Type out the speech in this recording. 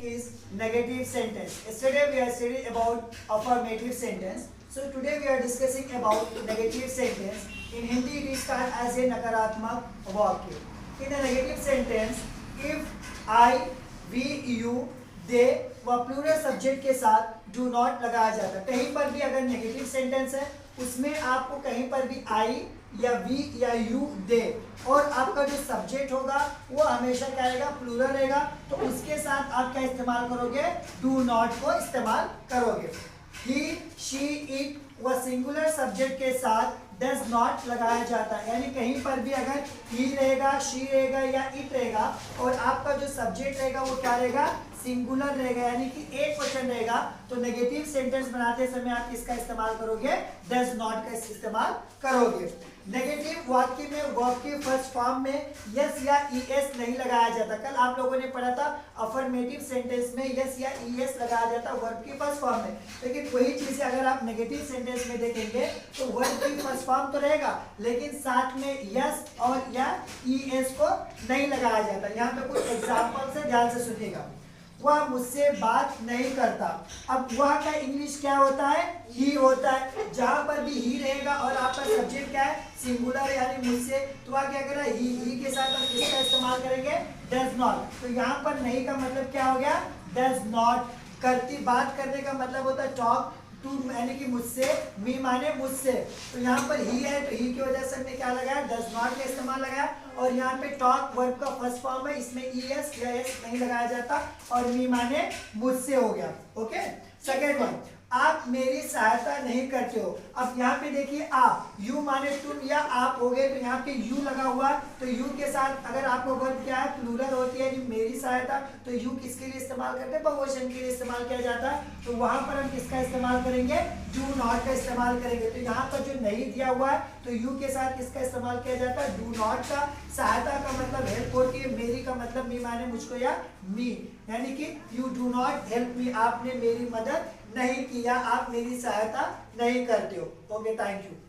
is negative sentence. Yesterday we are studying about affirmative sentence. So today we are discussing about negative sentence. In Hindi it is called as a नकारात्मक वाक्य. In a negative sentence, if I, we, you, they व plural subject के साथ do not लगाया जाता है. कहीं पर भी अगर नेगेटिव सेंटेंस है उसमें आपको कहीं पर भी आई या वी या यू दे और आपका जो सब्जेक्ट होगा वो हमेशा क्या रहेगा, प्लूरल रहेगा. तो उसके साथ आप क्या इस्तेमाल करोगे, डू नॉट को इस्तेमाल करोगे. ही, शी, इट व सिंगुलर सब्जेक्ट के साथ डज नॉट लगाया जाता है. यानी कहीं पर भी अगर ही रहेगा, शी रहेगा या इट रहेगा और आपका जो सब्जेक्ट रहेगा वो क्या रहेगा, सिंगुलर रहेगा, यानी कि एक क्वेश्चन रहेगा, तो नेगेटिव सेंटेंस बनाते समय आप किसका इस्तेमाल करोगे, डज नॉट का इस्तेमाल करोगे. नेगेटिव वाक्य में वर्ब के फर्स्ट फॉर्म में यस या ईएस नहीं लगाया जाता. कल आप लोगों ने पढ़ा था अफर्मेटिव सेंटेंस में यस या ईएस लगाया जाता वर्ब के फर्स्ट फॉर्म में. लेकिन वही चीज अगर आप नेगेटिव सेंटेंस में देखेंगे तो वर्ब की फर्स्ट फॉर्म तो रहेगा लेकिन साथ में यस और या ईएस को नहीं लगाया जाता. यहाँ पे कुछ एग्जाम्पल से ध्यान से सुनिएगा. वह मुझसे बात नहीं करता. अब वह का इंग्लिश क्या होता है, ही होता है. जहां पर भी ही रहेगा और आपका सब्जेक्ट क्या है, सिंगुलर यानी मुझसे, तो वह क्या कर रहा है, ही के साथ हम किसका इस्तेमाल करेंगे, डज नॉट. तो यहाँ पर नहीं का मतलब क्या हो गया, डज नॉट. करती, बात करने का मतलब होता है टॉक टू, यानी कि मुझसे, मी माने मुझसे. तो यहाँ पर ही है तो ही की वजह से हमने क्या लगाया, डज नॉट का इस्तेमाल लगाया. और यहाँ पे टॉक वर्ब का फर्स्ट फॉर्म है, इसमें ईएस या एस नहीं लगाया जाता और मी माने मुझसे हो गया. ओके. सेकेंड वन, आप मेरी सहायता नहीं करते हो. अब यहाँ पे देखिए आप, यू माने तुम या आप हो गए, तो यहाँ पे यू लगा हुआ. तो यू के साथ अगर आपको वर्ब क्या है, प्लूरल होती है, मेरी सहायता, तो यू किसके लिए इस्तेमाल करते हैं, बहुवचन के लिए इस्तेमाल किया जाता है. तो वहां पर हम किसका इस्तेमाल करेंगे, डू नॉट का इस्तेमाल करेंगे. तो यहाँ पर जो नहीं दिया हुआ है तो यू के साथ किसका इस्तेमाल किया जाता है, डू नॉट का. सहायता का मतलब हेल्प होती है, मेरी का मतलब मी माने मुझको या मी, यानी कि you do not help me, आपने मेरी मदद नहीं किया, आप मेरी सहायता नहीं करते हो. Okay, thank you.